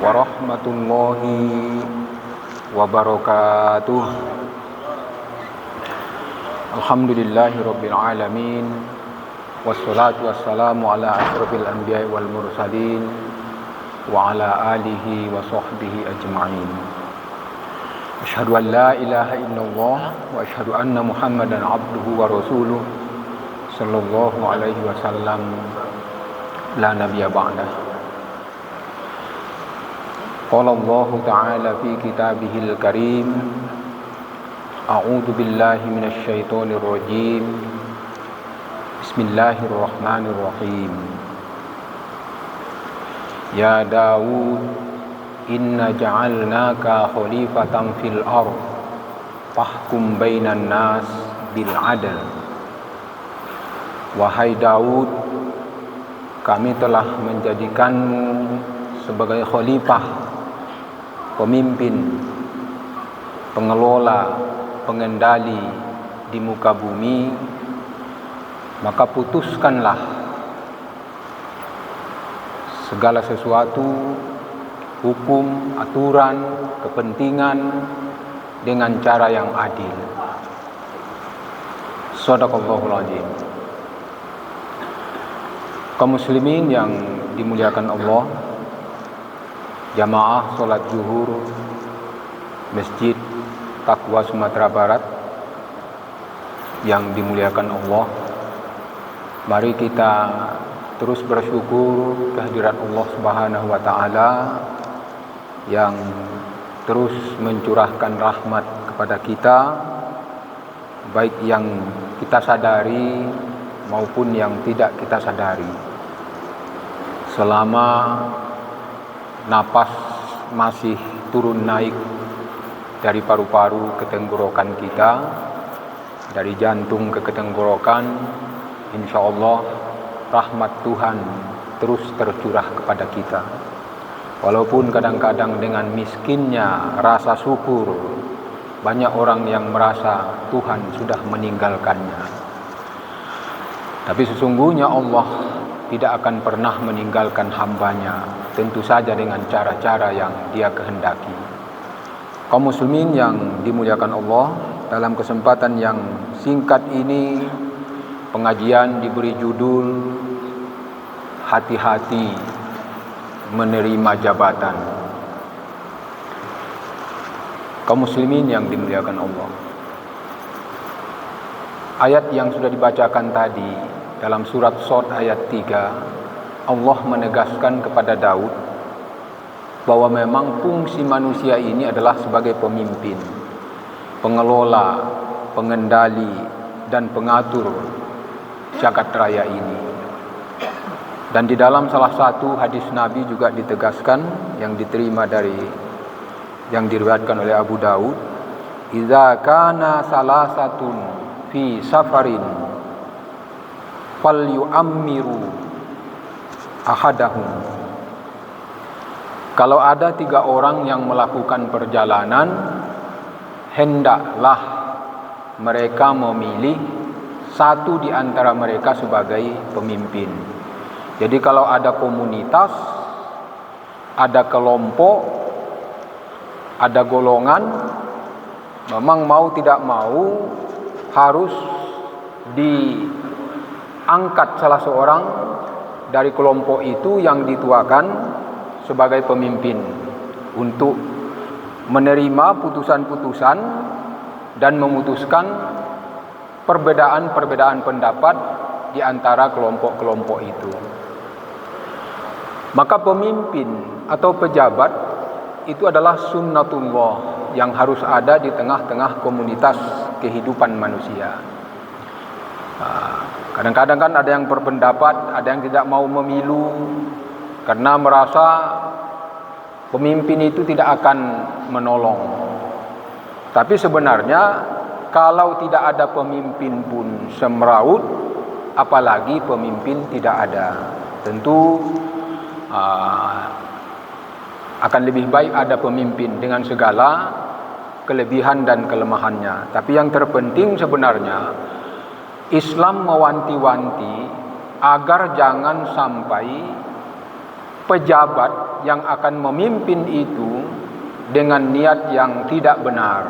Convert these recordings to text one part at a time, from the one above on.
warahmatullahi wabarakatuh. Alhamdulillahi rabbil alamin, wassalatu wassalamu ala asyrafil anbiya'i wal mursalin wa ala alihi wa sahbihi ajma'in. Asyhadu an la ilaha illallah wa asyhadu anna Muhammadan abduhu wa rasuluh sallallahu alaihi wasallam la nabiyya ba'dah. Qala Allah Ta'ala fi kitabihil karim, a'udzu billahi minasy syaithanir rajim. Bismillahirrahmanirrahim. Ya Daud, inna ja'alnaka khalifatan fil ardh fahkum bainan nas bil adl. Wahai Daud, kami telah menjadikanmu sebagai khalifah, pemimpin, pengelola, pengendali di muka bumi, maka putuskanlah segala sesuatu, hukum, aturan, kepentingan dengan cara yang adil. Shadaqallahul azim. Kaum muslimin yang dimuliakan Allah, jamaah sholat zuhur Masjid Taqwa Sumatera Barat yang dimuliakan Allah, mari kita terus bersyukur kehadirat Allah Subhanahu wa Ta'ala yang terus mencurahkan rahmat kepada kita, baik yang kita sadari maupun yang tidak kita sadari. Selama napas masih turun naik dari paru-paru ke tenggorokan kita, dari jantung ke tenggorokan, insya Allah rahmat Tuhan terus tercurah kepada kita. Walaupun kadang-kadang dengan miskinnya rasa syukur, banyak orang yang merasa Tuhan sudah meninggalkannya. Tapi sesungguhnya Allah tidak akan pernah meninggalkan hambanya, tentu saja dengan cara-cara yang Dia kehendaki. Kaum muslimin yang dimuliakan Allah, dalam kesempatan yang singkat ini pengajian diberi judul hati-hati menerima jabatan. Kaum muslimin yang dimuliakan Allah, ayat yang sudah dibacakan tadi dalam surat Shad ayat 3, Allah menegaskan kepada Daud bahwa memang fungsi manusia ini adalah sebagai pemimpin, pengelola, pengendali, dan pengatur jagat raya ini. Dan di dalam salah satu hadis Nabi juga ditegaskan, yang diterima yang diriwayatkan oleh Abu Daud, idza kana salasatun fi safarin falyu'ammiru ahadahum. Kalau ada 3 orang yang melakukan perjalanan, hendaklah mereka memilih satu di antara mereka sebagai pemimpin. Jadi kalau ada komunitas, ada kelompok, ada golongan, memang mau tidak mau harus diangkat salah seorang dari kelompok itu yang dituakan sebagai pemimpin untuk menerima putusan-putusan dan memutuskan perbedaan-perbedaan pendapat di antara kelompok-kelompok itu. Maka pemimpin atau pejabat itu adalah sunnatullah yang harus ada di tengah-tengah komunitas kehidupan manusia. Kadang-kadang kan ada yang berpendapat, ada yang tidak mau memilu karena merasa pemimpin itu tidak akan menolong. Tapi sebenarnya kalau tidak ada pemimpin pun semeraut, apalagi pemimpin tidak ada. Tentu akan lebih baik ada pemimpin dengan segala kelebihan dan kelemahannya. Tapi yang terpenting sebenarnya Islam mewanti-wanti agar jangan sampai pejabat yang akan memimpin itu dengan niat yang tidak benar.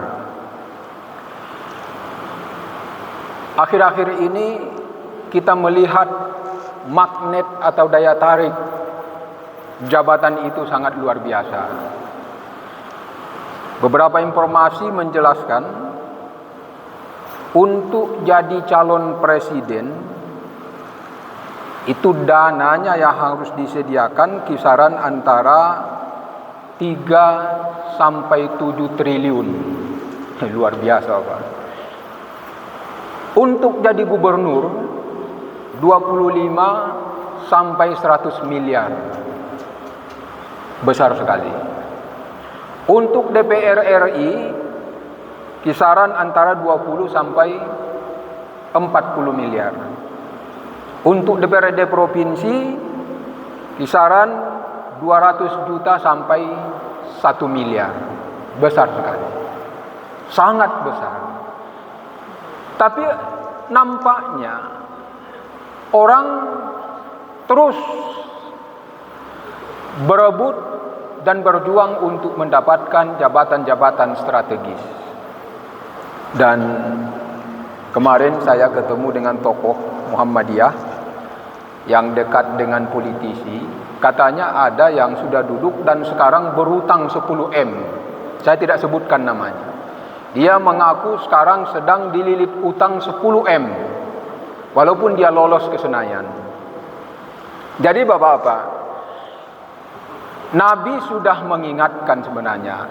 Akhir-akhir ini kita melihat magnet atau daya tarik jabatan itu sangat luar biasa. Beberapa informasi menjelaskan untuk jadi calon presiden itu dananya yang harus disediakan kisaran antara 3 sampai 7 triliun. Luar biasa, Pak. Untuk jadi gubernur 25 sampai 100 miliar. Besar sekali. Untuk DPR RI kisaran antara 20 sampai 40 miliar. Untuk DPRD provinsi kisaran 200 juta sampai 1 miliar. Besar sekali. Sangat besar. Tapi nampaknya orang terus berebut dan berjuang untuk mendapatkan jabatan-jabatan strategis. Dan kemarin saya ketemu dengan tokoh Muhammadiyah yang dekat dengan politisi. Katanya ada yang sudah duduk dan sekarang berutang 10 M. Saya tidak sebutkan namanya. Dia mengaku sekarang sedang dililit utang 10 M. Walaupun dia lolos ke Senayan. Jadi Bapak-bapak, Nabi sudah mengingatkan sebenarnya,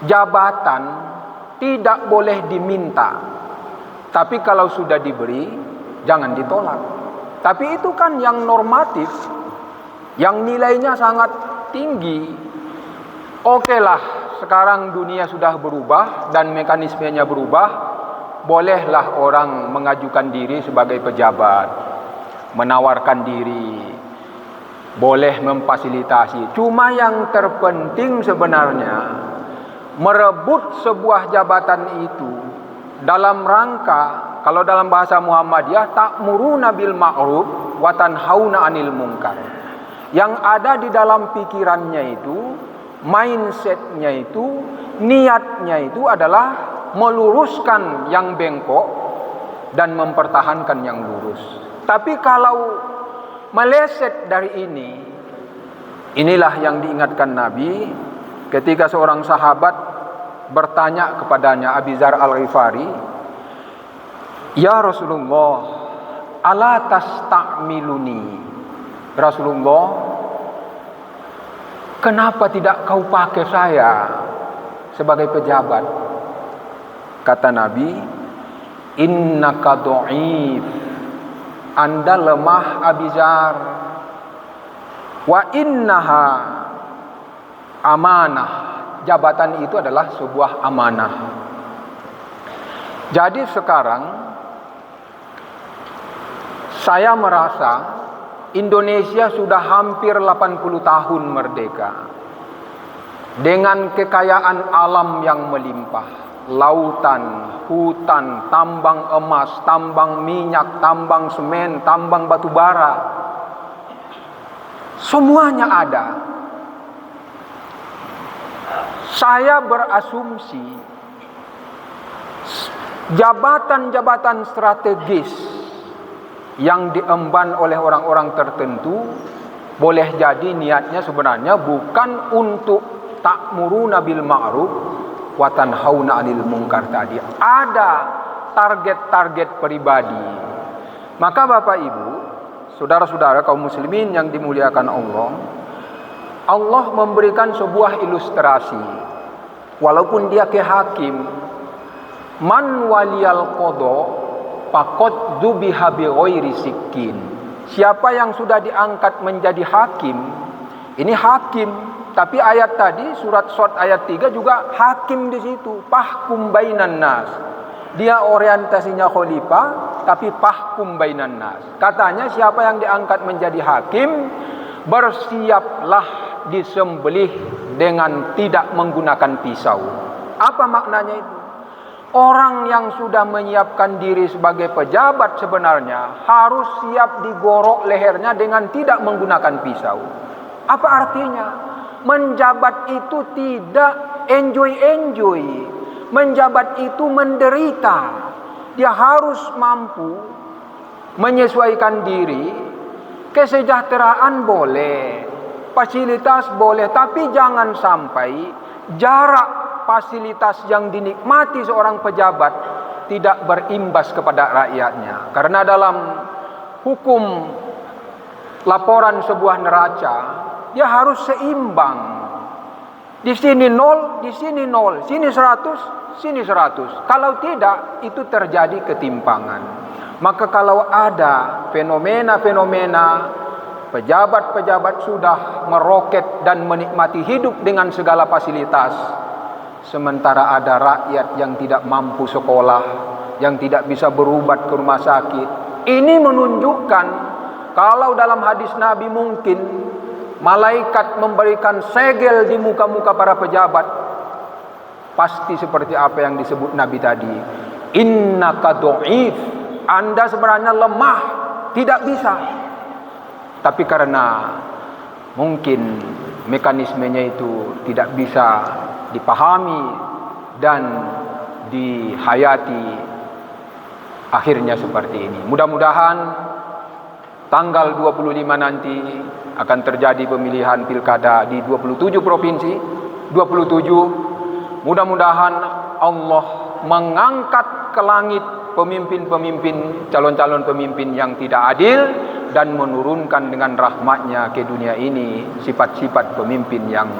jabatan tidak boleh diminta, tapi kalau sudah diberi, jangan ditolak. Tapi itu kan yang normatif, yang nilainya sangat tinggi. Oke lah, sekarang dunia sudah berubah dan mekanismenya berubah, bolehlah orang mengajukan diri sebagai pejabat, menawarkan diri, boleh memfasilitasi. Cuma yang terpenting sebenarnya merebut sebuah jabatan itu dalam rangka, kalau dalam bahasa Muhammadiyah, ta'muruna bil ma'ruf wa tanhauna 'anil munkar. Yang ada di dalam pikirannya itu, mindsetnya itu, niatnya itu adalah meluruskan yang bengkok dan mempertahankan yang lurus. Tapi kalau meleset dari ini, inilah yang diingatkan Nabi ketika seorang sahabat bertanya kepadanya, Abi Dzar Al-Ghifari, "Ya Rasulullah, ala tasta'miluni?" Rasulullah, kenapa tidak kau pakai saya sebagai pejabat? Kata Nabi, innaka dhaif. Anda lemah, Abi Dzar. Wa innaha amanah. Jabatan itu adalah sebuah amanah. Jadi sekarang saya merasa Indonesia sudah hampir 80 tahun merdeka, dengan kekayaan alam yang melimpah, lautan, hutan, tambang emas, tambang minyak, tambang semen, tambang batu bara, semuanya ada. Saya berasumsi jabatan-jabatan strategis yang diemban oleh orang-orang tertentu boleh jadi niatnya sebenarnya bukan untuk ta'muruna bil ma'ruf wa tanhauna 'anil munkar tadi. Ada target-target pribadi. Maka Bapak Ibu, saudara-saudara kaum muslimin yang dimuliakan Allah, Allah memberikan sebuah ilustrasi. Walaupun dia ke hakim, man waliyal qada faqad dzubiha bi ghairi sikkin. Siapa yang sudah diangkat menjadi hakim, ini hakim. Tapi ayat tadi surat Shad ayat 3 juga hakim di situ. Fahkum bainan nas. Dia orientasinya khalifah, tapi fahkum bainan nas. Katanya siapa yang diangkat menjadi hakim, bersiaplah disembelih dengan tidak menggunakan pisau. Apa maknanya itu? Orang yang sudah menyiapkan diri sebagai pejabat sebenarnya harus siap digorok lehernya dengan tidak menggunakan pisau. Apa artinya? menjabat itu tidak enjoy-enjoy. Menjabat itu menderita. Dia harus mampu menyesuaikan diri. Kesejahteraan boleh, fasilitas boleh, tapi jangan sampai jarak fasilitas yang dinikmati seorang pejabat tidak berimbas kepada rakyatnya. Karena dalam hukum laporan sebuah neraca, dia harus seimbang. Di sini 0, di sini 0, sini 100, sini 100. Kalau tidak, itu terjadi ketimpangan. Maka kalau ada fenomena-fenomena pejabat-pejabat sudah meroket dan menikmati hidup dengan segala fasilitas, sementara ada rakyat yang tidak mampu sekolah, yang tidak bisa berobat ke rumah sakit. Ini menunjukkan kalau dalam hadis Nabi mungkin malaikat memberikan segel di muka-muka para pejabat, pasti seperti apa yang disebut Nabi tadi. Innaka do'if, Anda sebenarnya lemah, tidak bisa. Tapi karena mungkin mekanismenya itu tidak bisa dipahami dan dihayati, akhirnya seperti ini. Mudah-mudahan tanggal 25 nanti akan terjadi pemilihan pilkada di 27 provinsi, 27. Mudah-mudahan Allah mengangkat ke langit pemimpin-pemimpin, calon-calon pemimpin yang tidak adil, dan menurunkan dengan rahmatnya ke dunia ini sifat-sifat pemimpin yang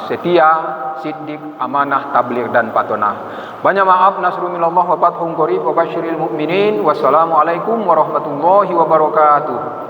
setia, siddiq, amanah, tabligh, dan patonah. Banyak maaf, nasrul minallah wa fathun qarib wa basyiril mu'minin. Wassalamualaikum warahmatullahi wabarakatuh.